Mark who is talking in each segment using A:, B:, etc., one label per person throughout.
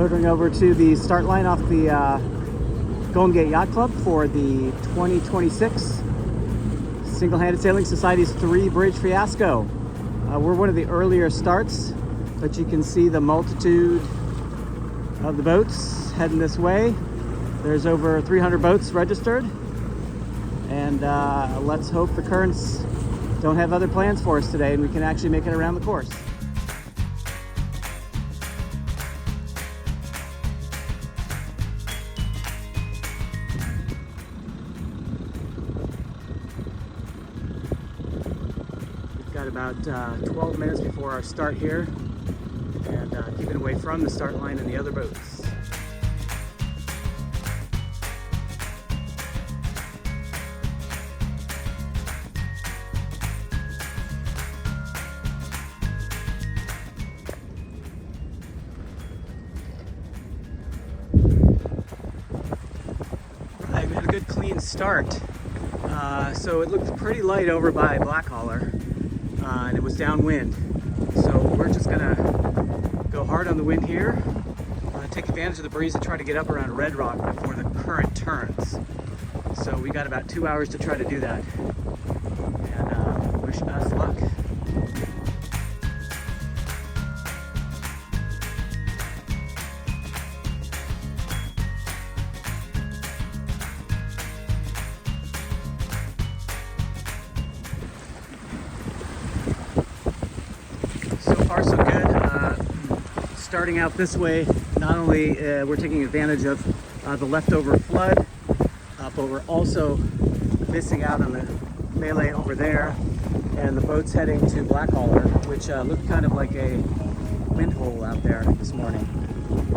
A: motoring over to the start line off the Golden Gate Yacht Club for the 2026 Single-Handed Sailing Society's 3-bridge Fiasco. We're one of the earlier starts, but you can see the multitude of the boats heading this way. There's over 300 boats registered, and let's hope the currents don't have other plans for us today and we can actually make it around the course. Got about 12 minutes before our start here, and keeping away from the start line and the other boats. Right, we had a good clean start. So it looked pretty light over by Blackaller. And it was downwind, so we're just gonna go hard on the wind here, take advantage of the breeze and try to get up around Red Rock before the current turns. So we got about 2 hours to try to do that, and wish us luck. Far so good. Starting out this way, not only we're taking advantage of the leftover flood, but we're also missing out on the melee over there and the boats heading to Blackaller, which looked kind of like a wind hole out there this morning.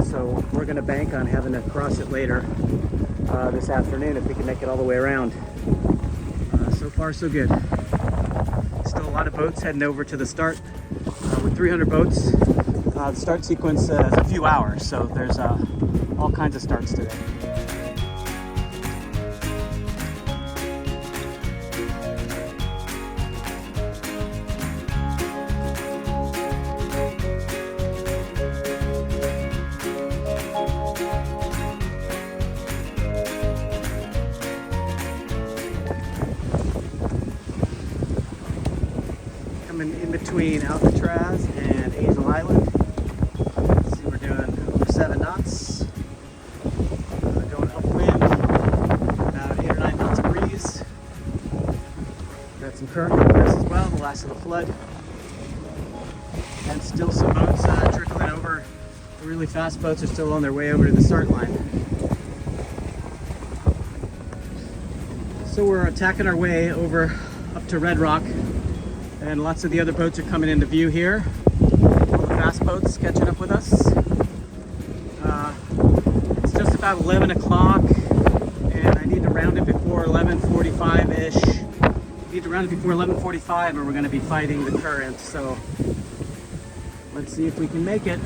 A: So we're going to bank on having to cross it later this afternoon if we can make it all the way around. So far so good. Still a lot of boats heading over to the start. With 300 boats, the start sequence is a few hours, so there's all kinds of starts today. Coming in between Alcatraz and Angel Island. Let's see, we're doing over 7 knots. Going upwind, about 8 or 9 knots of breeze. Got some current with us as well, the last of the flood. And still some boats trickling over. The really fast boats are still on their way over to the start line. So we're tacking our way over up to Red Rock. And lots of the other boats are coming into view here. All the fast boats catching up with us. It's just about 11 o'clock, and I need to round it before 11:45-ish. Need to round it before 11:45, or we're going to be fighting the current. So let's see if we can make it.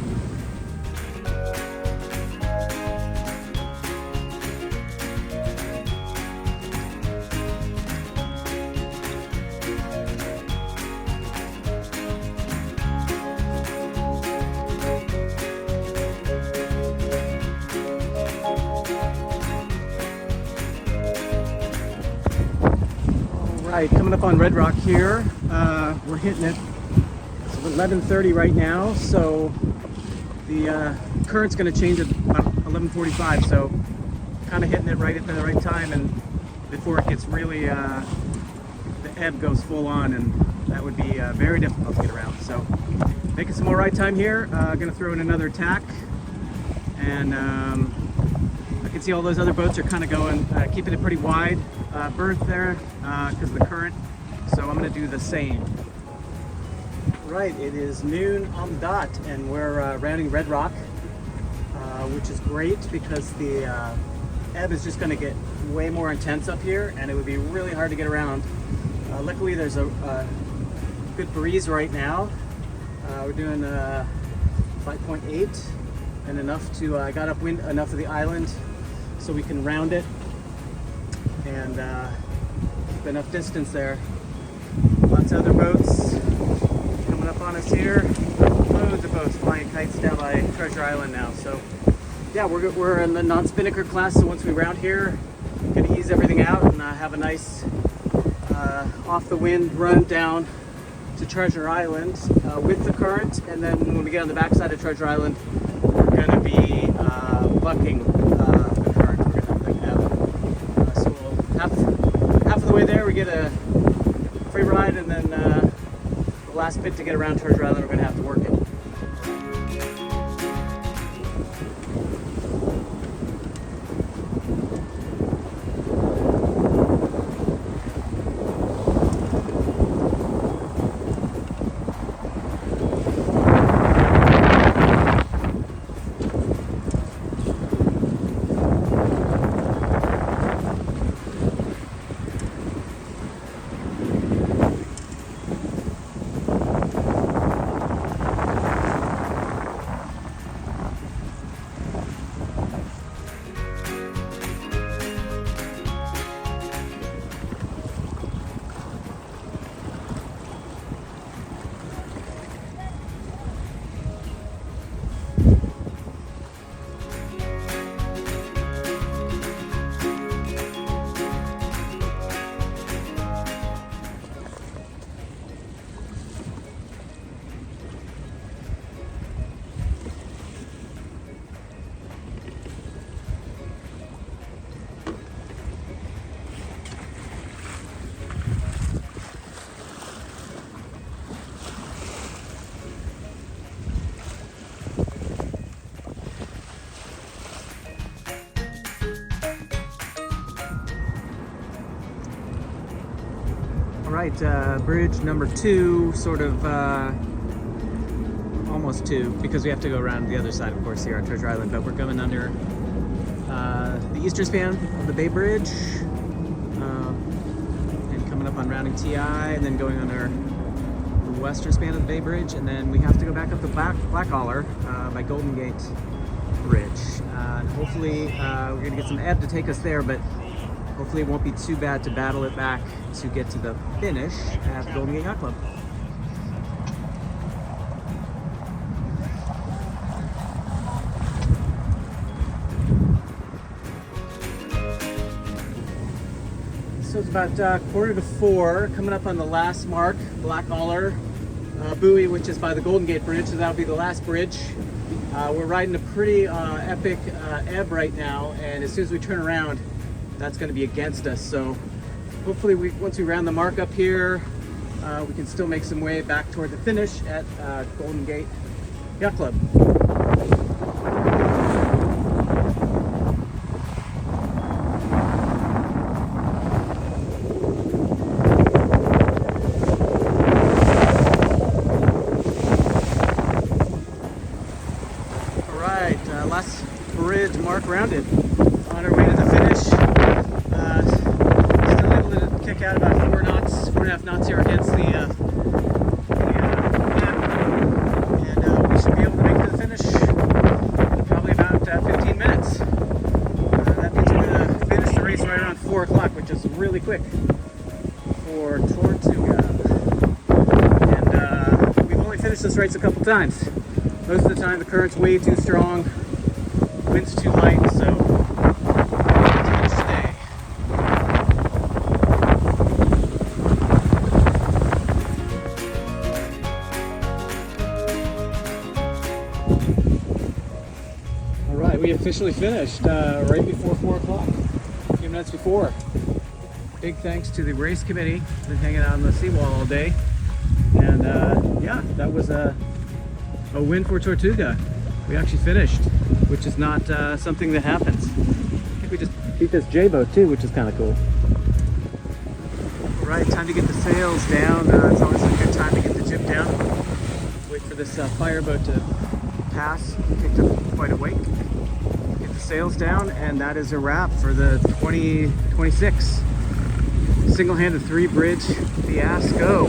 A: Right, coming up on Red Rock here, we're hitting it. It's 11:30 right now, so the current's going to change at about 11:45, so kind of hitting it right at the right time, and before it gets really, the ebb goes full on, and that would be very difficult to get around. So making some more right time here, going to throw in another tack, and I can see all those other boats are kind of going, keeping it pretty wide berth there because of the current, so I'm going to do the same. Right, it is noon on the dot, and we're rounding Red Rock, which is great because the ebb is just going to get way more intense up here, and it would be really hard to get around. Luckily, there's a good breeze right now. We're doing 5.8, and enough to I got upwind enough of the island so we can round it and keep enough distance there. Lots of other boats coming up on us here. Loads of boats flying kites down by Treasure Island now, so yeah, we're in the Non Spinnaker class, so once we round here, gonna ease everything out and have a nice off the wind run down to Treasure Island with the current, and then when we get on the backside of Treasure Island, we're gonna be bucking the current. We're gonna have so we'll half of the way there we get a free ride, and then the last bit to get around Treasure Island we're gonna have to work it. Alright, bridge number 2, sort of almost 2, because we have to go around the other side, of course, here on Treasure Island, but we're coming under the eastern span of the Bay Bridge, and coming up on rounding TI, and then going under the western span of the Bay Bridge, and then we have to go back up the Blackaller by Golden Gate Bridge. And hopefully we're going to get some ebb to take us there, but hopefully it won't be too bad to battle it back to get to the finish at the Golden Gate Yacht Club. So it's about 3:45, coming up on the last mark, Blackaller buoy, which is by the Golden Gate Bridge, so that'll be the last bridge. We're riding a pretty epic ebb right now, and as soon as we turn around, that's going to be against us. So hopefully once we round the mark up here, we can still make some way back toward the finish at Golden Gate Yacht Club. Last bridge mark rounded. On our way to the finish. Still able to kick out about 4.5 knots here against the ebb. And we should be able to make it to the finish in probably about 15 minutes. That means we're going to finish the race right around 4 o'clock, which is really quick for Tortuga. And we've only finished this race a couple times. Most of the time the current's way too strong. Wind's too light, so finish today. All right, we officially finished right before 4 o'clock, a few minutes before. Big thanks to the race committee. Been hanging out on the seawall all day, and yeah, that was a win for Tortuga. We actually finished, which is not something that happens. I think we just beat this J-boat too, which is kind of cool. All right, time to get the sails down. It's always a good time to get the jib down. Wait for this fireboat to pass. Kicked up quite a wake. Get the sails down, and that is a wrap for the 2026 Single-Handed 3-Bridge Fiasco.